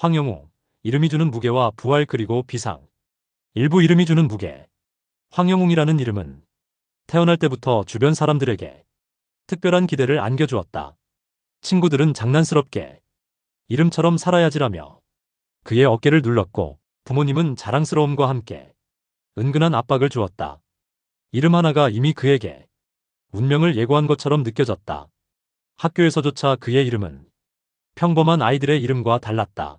황영웅, 이름이 주는 무게와 부활 그리고 비상. 일부 이름이 주는 무게. 황영웅이라는 이름은 태어날 때부터 주변 사람들에게 특별한 기대를 안겨주었다. 친구들은 장난스럽게 이름처럼 살아야지라며 그의 어깨를 눌렀고 부모님은 자랑스러움과 함께 은근한 압박을 주었다. 이름 하나가 이미 그에게 운명을 예고한 것처럼 느껴졌다. 학교에서조차 그의 이름은 평범한 아이들의 이름과 달랐다.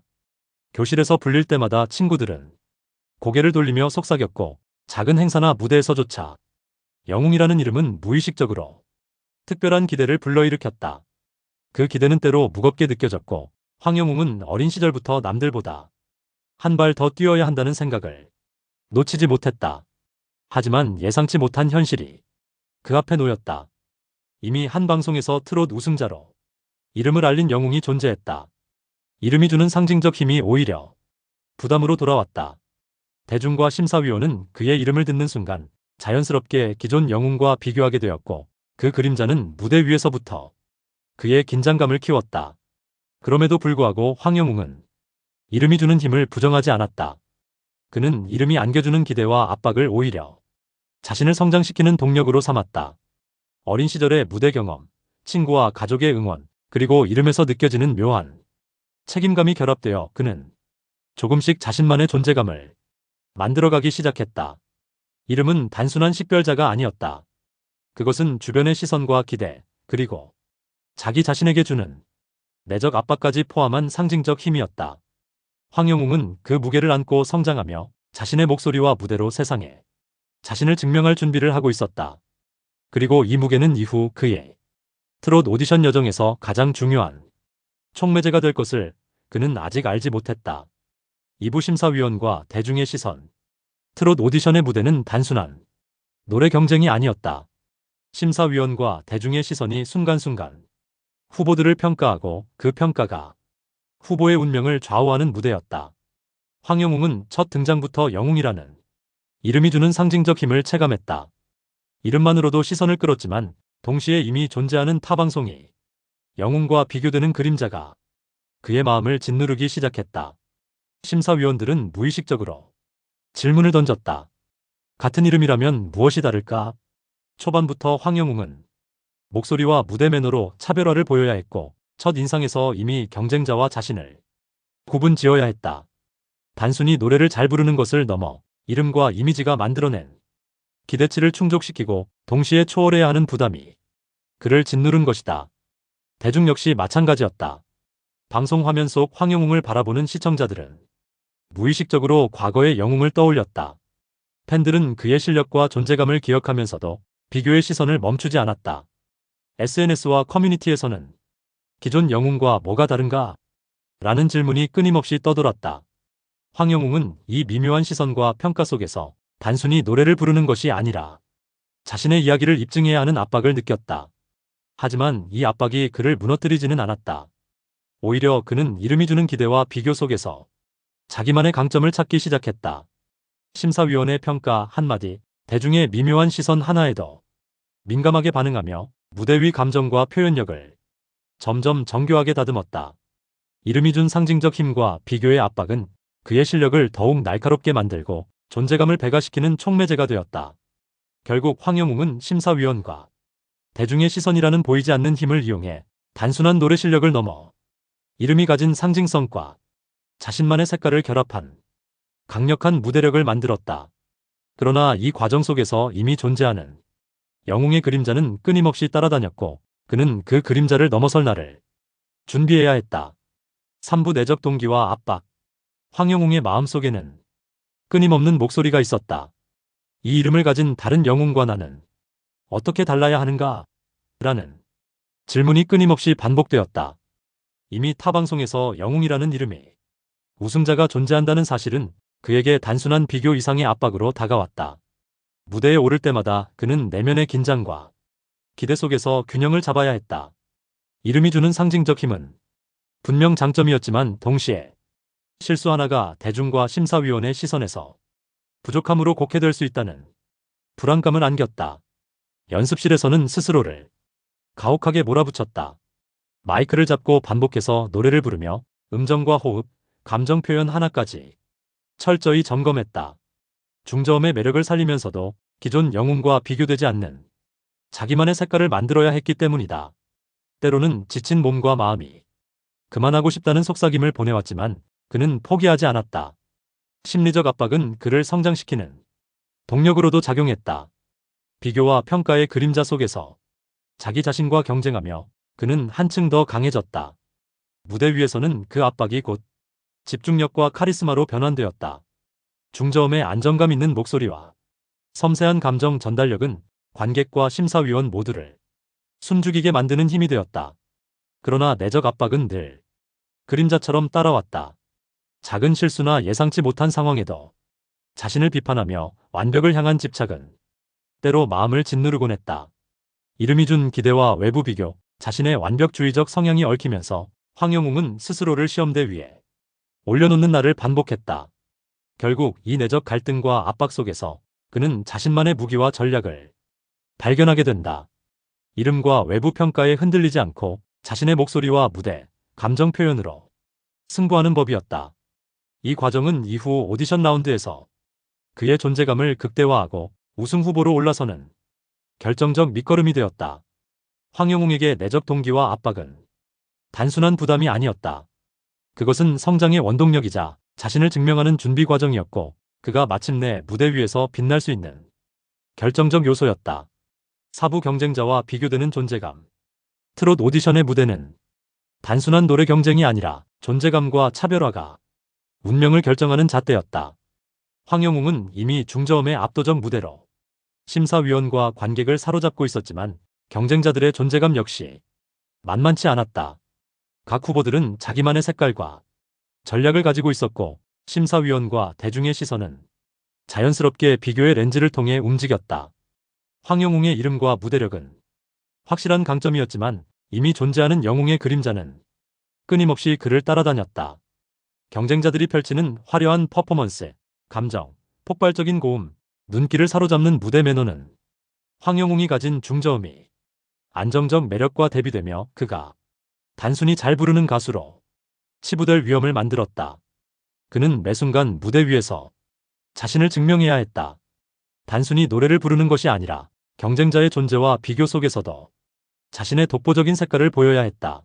교실에서 불릴 때마다 친구들은 고개를 돌리며 속삭였고 작은 행사나 무대에서조차 영웅이라는 이름은 무의식적으로 특별한 기대를 불러일으켰다. 그 기대는 때로 무겁게 느껴졌고 황영웅은 어린 시절부터 남들보다 한 발 더 뛰어야 한다는 생각을 놓치지 못했다. 하지만 예상치 못한 현실이 그 앞에 놓였다. 이미 한 방송에서 트롯 우승자로 이름을 알린 영웅이 존재했다. 이름이 주는 상징적 힘이 오히려 부담으로 돌아왔다. 대중과 심사위원은 그의 이름을 듣는 순간 자연스럽게 기존 영웅과 비교하게 되었고 그 그림자는 무대 위에서부터 그의 긴장감을 키웠다. 그럼에도 불구하고 황영웅은 이름이 주는 힘을 부정하지 않았다. 그는 이름이 안겨주는 기대와 압박을 오히려 자신을 성장시키는 동력으로 삼았다. 어린 시절의 무대 경험, 친구와 가족의 응원, 그리고 이름에서 느껴지는 묘한 책임감이 결합되어 그는 조금씩 자신만의 존재감을 만들어가기 시작했다. 이름은 단순한 식별자가 아니었다. 그것은 주변의 시선과 기대, 그리고 자기 자신에게 주는 내적 압박까지 포함한 상징적 힘이었다. 황영웅은 그 무게를 안고 성장하며 자신의 목소리와 무대로 세상에 자신을 증명할 준비를 하고 있었다. 그리고 이 무게는 이후 그의 트롯 오디션 여정에서 가장 중요한 촉매제가 될 것을 그는 아직 알지 못했다. 2부 심사위원과 대중의 시선. 트롯 오디션의 무대는 단순한 노래 경쟁이 아니었다. 심사위원과 대중의 시선이 순간순간 후보들을 평가하고 그 평가가 후보의 운명을 좌우하는 무대였다. 황영웅은 첫 등장부터 영웅이라는 이름이 주는 상징적 힘을 체감했다. 이름만으로도 시선을 끌었지만 동시에 이미 존재하는 타방송이 영웅과 비교되는 그림자가 그의 마음을 짓누르기 시작했다. 심사위원들은 무의식적으로 질문을 던졌다. 같은 이름이라면 무엇이 다를까? 초반부터 황영웅은 목소리와 무대 매너로 차별화를 보여야 했고 첫 인상에서 이미 경쟁자와 자신을 구분 지어야 했다. 단순히 노래를 잘 부르는 것을 넘어 이름과 이미지가 만들어낸 기대치를 충족시키고 동시에 초월해야 하는 부담이 그를 짓누른 것이다. 대중 역시 마찬가지였다. 방송 화면 속 황영웅을 바라보는 시청자들은 무의식적으로 과거의 영웅을 떠올렸다. 팬들은 그의 실력과 존재감을 기억하면서도 비교의 시선을 멈추지 않았다. SNS와 커뮤니티에서는 기존 영웅과 뭐가 다른가? 라는 질문이 끊임없이 떠돌았다. 황영웅은 이 미묘한 시선과 평가 속에서 단순히 노래를 부르는 것이 아니라 자신의 이야기를 입증해야 하는 압박을 느꼈다. 하지만 이 압박이 그를 무너뜨리지는 않았다. 오히려 그는 이름이 주는 기대와 비교 속에서 자기만의 강점을 찾기 시작했다. 심사위원의 평가 한마디, 대중의 미묘한 시선 하나에도 민감하게 반응하며 무대 위 감정과 표현력을 점점 정교하게 다듬었다. 이름이 준 상징적 힘과 비교의 압박은 그의 실력을 더욱 날카롭게 만들고 존재감을 배가시키는 촉매제가 되었다. 결국 황영웅은 심사위원과 대중의 시선이라는 보이지 않는 힘을 이용해 단순한 노래 실력을 넘어 이름이 가진 상징성과 자신만의 색깔을 결합한 강력한 무대력을 만들었다. 그러나 이 과정 속에서 이미 존재하는 영웅의 그림자는 끊임없이 따라다녔고 그는 그 그림자를 넘어설 날을 준비해야 했다. 3부 내적 동기와 압박. 황영웅의 마음속에는 끊임없는 목소리가 있었다. 이 이름을 가진 다른 영웅과 나는 어떻게 달라야 하는가? 라는 질문이 끊임없이 반복되었다. 이미 타방송에서 영웅이라는 이름이 우승자가 존재한다는 사실은 그에게 단순한 비교 이상의 압박으로 다가왔다. 무대에 오를 때마다 그는 내면의 긴장과 기대 속에서 균형을 잡아야 했다. 이름이 주는 상징적 힘은 분명 장점이었지만 동시에 실수 하나가 대중과 심사위원의 시선에서 부족함으로 곡해될 수 있다는 불안감을 안겼다. 연습실에서는 스스로를 가혹하게 몰아붙였다. 마이크를 잡고 반복해서 노래를 부르며 음정과 호흡, 감정 표현 하나까지 철저히 점검했다. 중저음의 매력을 살리면서도 기존 영웅과 비교되지 않는 자기만의 색깔을 만들어야 했기 때문이다. 때로는 지친 몸과 마음이 그만하고 싶다는 속삭임을 보내왔지만 그는 포기하지 않았다. 심리적 압박은 그를 성장시키는 동력으로도 작용했다. 비교와 평가의 그림자 속에서 자기 자신과 경쟁하며 그는 한층 더 강해졌다. 무대 위에서는 그 압박이 곧 집중력과 카리스마로 변환되었다. 중저음의 안정감 있는 목소리와 섬세한 감정 전달력은 관객과 심사위원 모두를 숨죽이게 만드는 힘이 되었다. 그러나 내적 압박은 늘 그림자처럼 따라왔다. 작은 실수나 예상치 못한 상황에도 자신을 비판하며 완벽을 향한 집착은 때로 마음을 짓누르곤 했다. 이름이 준 기대와 외부 비교, 자신의 완벽주의적 성향이 얽히면서 황영웅은 스스로를 시험대 위에 올려놓는 날을 반복했다. 결국 이 내적 갈등과 압박 속에서 그는 자신만의 무기와 전략을 발견하게 된다. 이름과 외부 평가에 흔들리지 않고 자신의 목소리와 무대, 감정 표현으로 승부하는 법이었다. 이 과정은 이후 오디션 라운드에서 그의 존재감을 극대화하고 우승 후보로 올라서는 결정적 밑거름이 되었다. 황영웅에게 내적 동기와 압박은 단순한 부담이 아니었다. 그것은 성장의 원동력이자 자신을 증명하는 준비 과정이었고 그가 마침내 무대 위에서 빛날 수 있는 결정적 요소였다. 사부 경쟁자와 비교되는 존재감. 트롯 오디션의 무대는 단순한 노래 경쟁이 아니라 존재감과 차별화가 운명을 결정하는 잣대였다. 황영웅은 이미 중저음의 압도적 무대로 심사위원과 관객을 사로잡고 있었지만 경쟁자들의 존재감 역시 만만치 않았다. 각 후보들은 자기만의 색깔과 전략을 가지고 있었고 심사위원과 대중의 시선은 자연스럽게 비교의 렌즈를 통해 움직였다. 황영웅의 이름과 무대력은 확실한 강점이었지만 이미 존재하는 영웅의 그림자는 끊임없이 그를 따라다녔다. 경쟁자들이 펼치는 화려한 퍼포먼스, 감정, 폭발적인 고음, 눈길을 사로잡는 무대 매너는 황영웅이 가진 중저음이 안정적 매력과 대비되며 그가 단순히 잘 부르는 가수로 치부될 위험을 만들었다. 그는 매 순간 무대 위에서 자신을 증명해야 했다. 단순히 노래를 부르는 것이 아니라 경쟁자의 존재와 비교 속에서도 자신의 독보적인 색깔을 보여야 했다.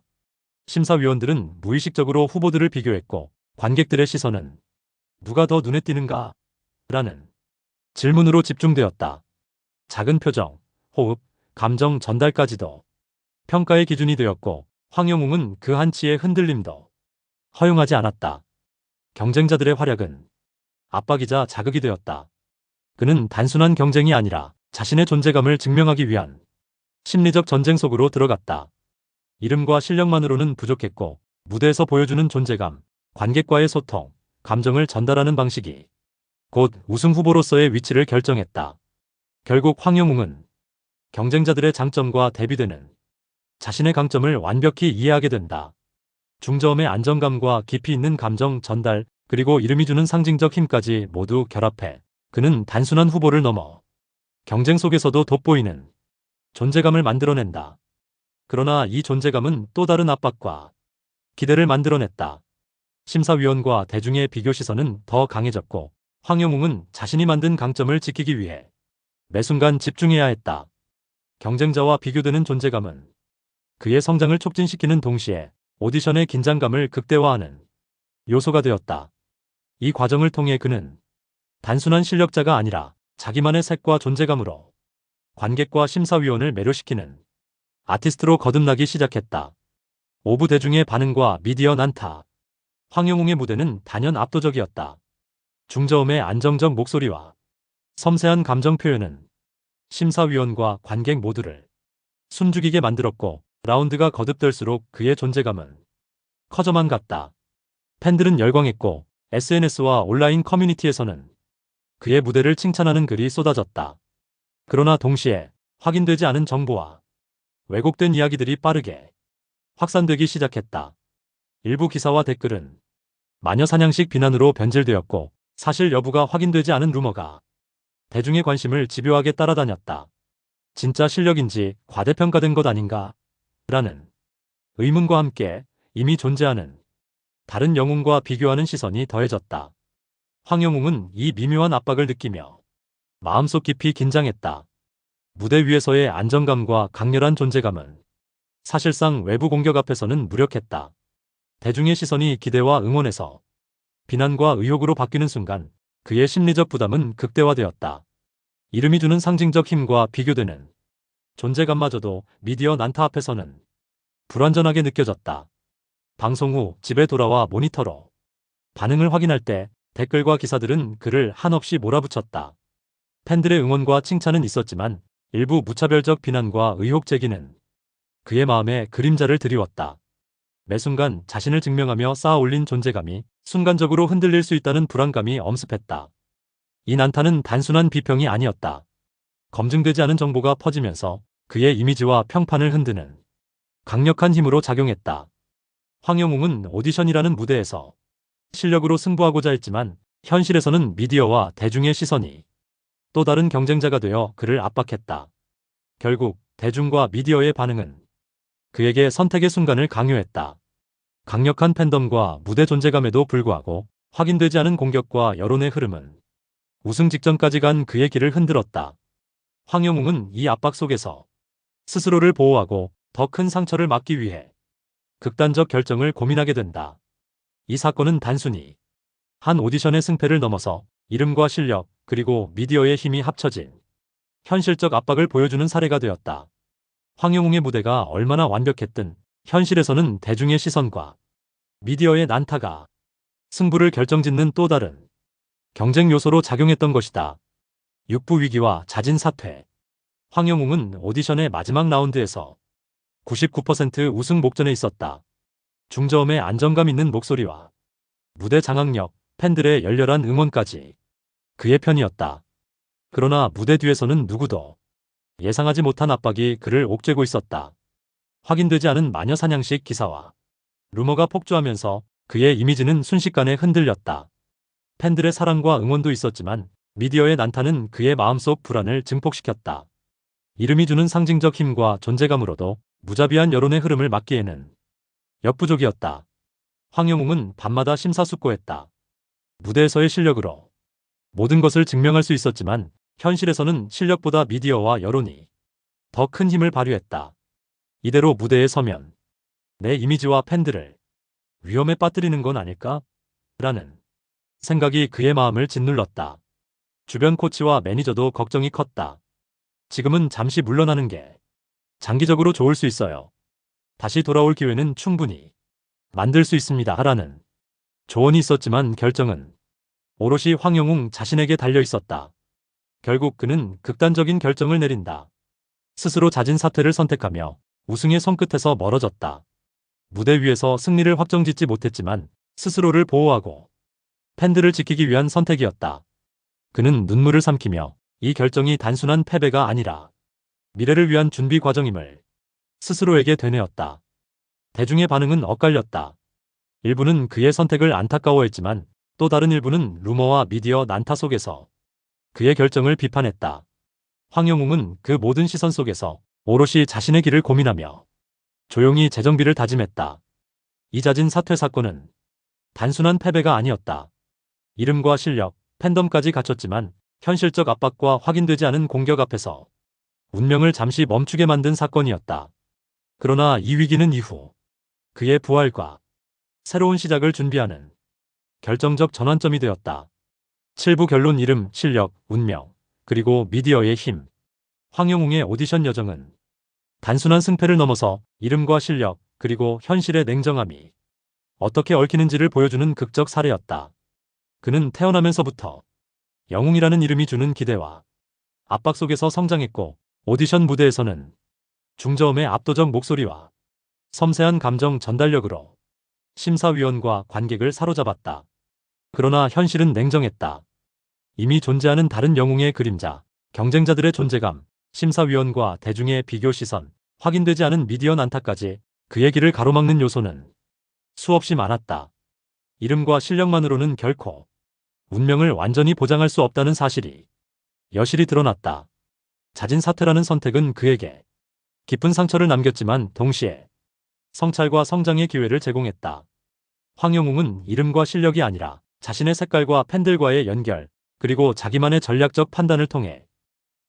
심사위원들은 무의식적으로 후보들을 비교했고 관객들의 시선은 누가 더 눈에 띄는가? 라는 질문으로 집중되었다. 작은 표정, 호흡, 감정 전달까지도 평가의 기준이 되었고 황영웅은 그 한치의 흔들림도 허용하지 않았다. 경쟁자들의 활약은 압박이자 자극이 되었다. 그는 단순한 경쟁이 아니라 자신의 존재감을 증명하기 위한 심리적 전쟁 속으로 들어갔다. 이름과 실력만으로는 부족했고 무대에서 보여주는 존재감, 관객과의 소통, 감정을 전달하는 방식이 곧 우승 후보로서의 위치를 결정했다. 결국 황영웅은 경쟁자들의 장점과 대비되는 자신의 강점을 완벽히 이해하게 된다. 중저음의 안정감과 깊이 있는 감정 전달, 그리고 이름이 주는 상징적 힘까지 모두 결합해 그는 단순한 후보를 넘어 경쟁 속에서도 돋보이는 존재감을 만들어낸다. 그러나 이 존재감은 또 다른 압박과 기대를 만들어냈다. 심사위원과 대중의 비교 시선은 더 강해졌고 황영웅은 자신이 만든 강점을 지키기 위해 매 순간 집중해야 했다. 경쟁자와 비교되는 존재감은 그의 성장을 촉진시키는 동시에 오디션의 긴장감을 극대화하는 요소가 되었다. 이 과정을 통해 그는 단순한 실력자가 아니라 자기만의 색과 존재감으로 관객과 심사위원을 매료시키는 아티스트로 거듭나기 시작했다. 오부 대중의 반응과 미디어 난타. 황영웅의 무대는 단연 압도적이었다. 중저음의 안정적 목소리와 섬세한 감정 표현은 심사위원과 관객 모두를 숨죽이게 만들었고 라운드가 거듭될수록 그의 존재감은 커져만 갔다. 팬들은 열광했고 SNS와 온라인 커뮤니티에서는 그의 무대를 칭찬하는 글이 쏟아졌다. 그러나 동시에 확인되지 않은 정보와 왜곡된 이야기들이 빠르게 확산되기 시작했다. 일부 기사와 댓글은 마녀사냥식 비난으로 변질되었고 사실 여부가 확인되지 않은 루머가 대중의 관심을 집요하게 따라다녔다. 진짜 실력인지 과대평가된 것 아닌가? 라는 의문과 함께 이미 존재하는 다른 영웅과 비교하는 시선이 더해졌다. 황영웅은 이 미묘한 압박을 느끼며 마음속 깊이 긴장했다. 무대 위에서의 안정감과 강렬한 존재감은 사실상 외부 공격 앞에서는 무력했다. 대중의 시선이 기대와 응원에서 비난과 의혹으로 바뀌는 순간 그의 심리적 부담은 극대화되었다. 이름이 주는 상징적 힘과 비교되는 존재감마저도 미디어 난타 앞에서는 불완전하게 느껴졌다. 방송 후 집에 돌아와 모니터로 반응을 확인할 때 댓글과 기사들은 그를 한없이 몰아붙였다. 팬들의 응원과 칭찬은 있었지만 일부 무차별적 비난과 의혹 제기는 그의 마음에 그림자를 드리웠다. 매 순간 자신을 증명하며 쌓아 올린 존재감이 순간적으로 흔들릴 수 있다는 불안감이 엄습했다. 이 난타는 단순한 비평이 아니었다. 검증되지 않은 정보가 퍼지면서 그의 이미지와 평판을 흔드는 강력한 힘으로 작용했다. 황영웅은 오디션이라는 무대에서 실력으로 승부하고자 했지만 현실에서는 미디어와 대중의 시선이 또 다른 경쟁자가 되어 그를 압박했다. 결국 대중과 미디어의 반응은 그에게 선택의 순간을 강요했다. 강력한 팬덤과 무대 존재감에도 불구하고 확인되지 않은 공격과 여론의 흐름은 우승 직전까지 간 그의 길을 흔들었다. 황영웅은 이 압박 속에서 스스로를 보호하고 더 큰 상처를 막기 위해 극단적 결정을 고민하게 된다. 이 사건은 단순히 한 오디션의 승패를 넘어서 이름과 실력 그리고 미디어의 힘이 합쳐진 현실적 압박을 보여주는 사례가 되었다. 황영웅의 무대가 얼마나 완벽했든 현실에서는 대중의 시선과 미디어의 난타가 승부를 결정짓는 또 다른 경쟁 요소로 작용했던 것이다. 육부 위기와 자진 사퇴. 황영웅은 오디션의 마지막 라운드에서 99% 우승 목전에 있었다. 중저음의 안정감 있는 목소리와 무대 장악력, 팬들의 열렬한 응원까지 그의 편이었다. 그러나 무대 뒤에서는 누구도 예상하지 못한 압박이 그를 옥죄고 있었다. 확인되지 않은 마녀사냥식 기사와 루머가 폭주하면서 그의 이미지는 순식간에 흔들렸다. 팬들의 사랑과 응원도 있었지만 미디어의 난타는 그의 마음속 불안을 증폭시켰다. 이름이 주는 상징적 힘과 존재감으로도 무자비한 여론의 흐름을 막기에는 역부족이었다. 황영웅은 밤마다 심사숙고했다. 무대에서의 실력으로 모든 것을 증명할 수 있었지만 현실에서는 실력보다 미디어와 여론이 더 큰 힘을 발휘했다. 이대로 무대에 서면 내 이미지와 팬들을 위험에 빠뜨리는 건 아닐까? 라는 생각이 그의 마음을 짓눌렀다. 주변 코치와 매니저도 걱정이 컸다. 지금은 잠시 물러나는 게 장기적으로 좋을 수 있어요. 다시 돌아올 기회는 충분히 만들 수 있습니다. 라는 조언이 있었지만 결정은 오롯이 황영웅 자신에게 달려 있었다. 결국 그는 극단적인 결정을 내린다. 스스로 자진 사퇴를 선택하며 우승의 손끝에서 멀어졌다. 무대 위에서 승리를 확정짓지 못했지만 스스로를 보호하고 팬들을 지키기 위한 선택이었다. 그는 눈물을 삼키며 이 결정이 단순한 패배가 아니라 미래를 위한 준비 과정임을 스스로에게 되뇌었다. 대중의 반응은 엇갈렸다. 일부는 그의 선택을 안타까워했지만 또 다른 일부는 루머와 미디어 난타 속에서 그의 결정을 비판했다. 황영웅은 그 모든 시선 속에서 오롯이 자신의 길을 고민하며 조용히 재정비를 다짐했다. 이 자진 사퇴 사건은 단순한 패배가 아니었다. 이름과 실력, 팬덤까지 갖췄지만 현실적 압박과 확인되지 않은 공격 앞에서 운명을 잠시 멈추게 만든 사건이었다. 그러나 이 위기는 이후 그의 부활과 새로운 시작을 준비하는 결정적 전환점이 되었다. 7부 결론 이름, 실력, 운명, 그리고 미디어의 힘. 황영웅의 오디션 여정은 단순한 승패를 넘어서 이름과 실력, 그리고 현실의 냉정함이 어떻게 얽히는지를 보여주는 극적 사례였다. 그는 태어나면서부터 영웅이라는 이름이 주는 기대와 압박 속에서 성장했고 오디션 무대에서는 중저음의 압도적 목소리와 섬세한 감정 전달력으로 심사위원과 관객을 사로잡았다. 그러나 현실은 냉정했다. 이미 존재하는 다른 영웅의 그림자, 경쟁자들의 존재감, 심사위원과 대중의 비교 시선, 확인되지 않은 미디어 난타까지 그의 길을 가로막는 요소는 수없이 많았다. 이름과 실력만으로는 결코 운명을 완전히 보장할 수 없다는 사실이 여실히 드러났다. 자진 사퇴라는 선택은 그에게 깊은 상처를 남겼지만 동시에 성찰과 성장의 기회를 제공했다. 황영웅은 이름과 실력이 아니라 자신의 색깔과 팬들과의 연결, 그리고 자기만의 전략적 판단을 통해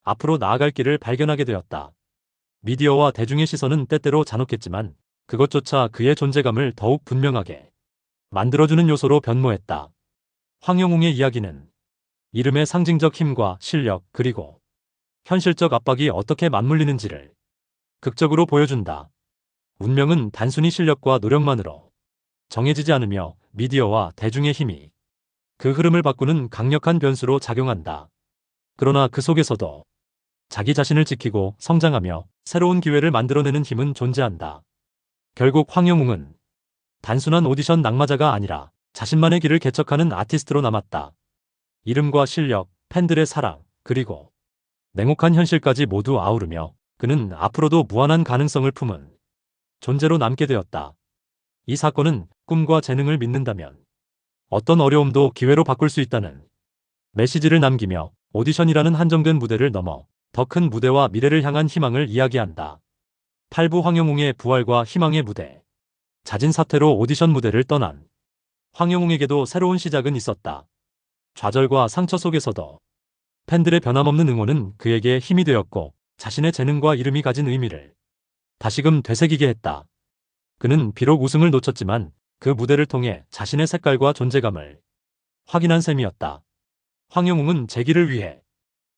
앞으로 나아갈 길을 발견하게 되었다. 미디어와 대중의 시선은 때때로 잔혹했지만 그것조차 그의 존재감을 더욱 분명하게 만들어주는 요소로 변모했다. 황영웅의 이야기는 이름의 상징적 힘과 실력, 그리고 현실적 압박이 어떻게 맞물리는지를 극적으로 보여준다. 운명은 단순히 실력과 노력만으로 정해지지 않으며 미디어와 대중의 힘이 그 흐름을 바꾸는 강력한 변수로 작용한다. 그러나 그 속에서도 자기 자신을 지키고 성장하며 새로운 기회를 만들어내는 힘은 존재한다. 결국 황영웅은 단순한 오디션 낙마자가 아니라 자신만의 길을 개척하는 아티스트로 남았다. 이름과 실력, 팬들의 사랑, 그리고 냉혹한 현실까지 모두 아우르며 그는 앞으로도 무한한 가능성을 품은 존재로 남게 되었다. 이 사건은 꿈과 재능을 믿는다면 어떤 어려움도 기회로 바꿀 수 있다는 메시지를 남기며 오디션이라는 한정된 무대를 넘어 더 큰 무대와 미래를 향한 희망을 이야기한다. 8부 황영웅의 부활과 희망의 무대. 잦은 사태로 오디션 무대를 떠난 황영웅에게도 새로운 시작은 있었다. 좌절과 상처 속에서도 팬들의 변함없는 응원은 그에게 힘이 되었고 자신의 재능과 이름이 가진 의미를 다시금 되새기게 했다. 그는 비록 우승을 놓쳤지만 그 무대를 통해 자신의 색깔과 존재감을 확인한 셈이었다. 황영웅은 재기를 위해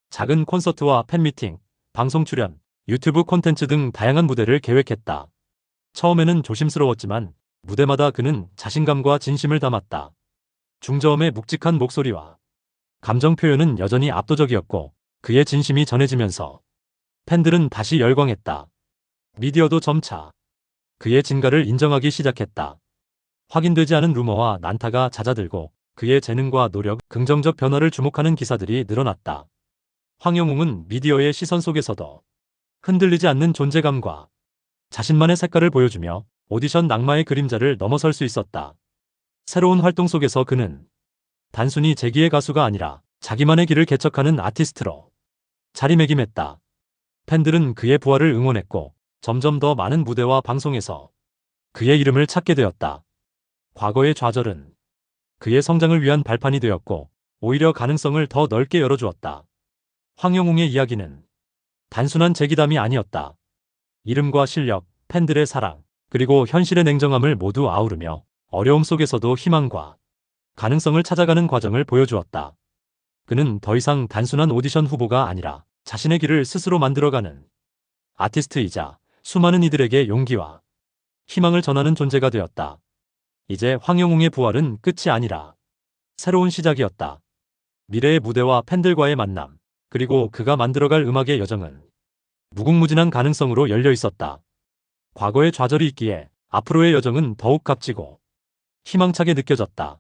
작은 콘서트와 팬미팅, 방송 출연, 유튜브 콘텐츠 등 다양한 무대를 계획했다. 처음에는 조심스러웠지만 무대마다 그는 자신감과 진심을 담았다. 중저음의 묵직한 목소리와 감정 표현은 여전히 압도적이었고 그의 진심이 전해지면서 팬들은 다시 열광했다. 미디어도 점차 그의 진가를 인정하기 시작했다. 확인되지 않은 루머와 난타가 잦아들고 그의 재능과 노력, 긍정적 변화를 주목하는 기사들이 늘어났다. 황영웅은 미디어의 시선 속에서도 흔들리지 않는 존재감과 자신만의 색깔을 보여주며 오디션 낙마의 그림자를 넘어설 수 있었다. 새로운 활동 속에서 그는 단순히 재기의 가수가 아니라 자기만의 길을 개척하는 아티스트로 자리매김했다. 팬들은 그의 부활을 응원했고 점점 더 많은 무대와 방송에서 그의 이름을 찾게 되었다. 과거의 좌절은 그의 성장을 위한 발판이 되었고 오히려 가능성을 더 넓게 열어주었다. 황영웅의 이야기는 단순한 재기담이 아니었다. 이름과 실력, 팬들의 사랑, 그리고 현실의 냉정함을 모두 아우르며 어려움 속에서도 희망과 가능성을 찾아가는 과정을 보여주었다. 그는 더 이상 단순한 오디션 후보가 아니라 자신의 길을 스스로 만들어가는 아티스트이자 수많은 이들에게 용기와 희망을 전하는 존재가 되었다. 이제 황영웅의 부활은 끝이 아니라 새로운 시작이었다. 미래의 무대와 팬들과의 만남, 그리고 그가 만들어갈 음악의 여정은 무궁무진한 가능성으로 열려 있었다. 과거의 좌절이 있기에 앞으로의 여정은 더욱 값지고 희망차게 느껴졌다.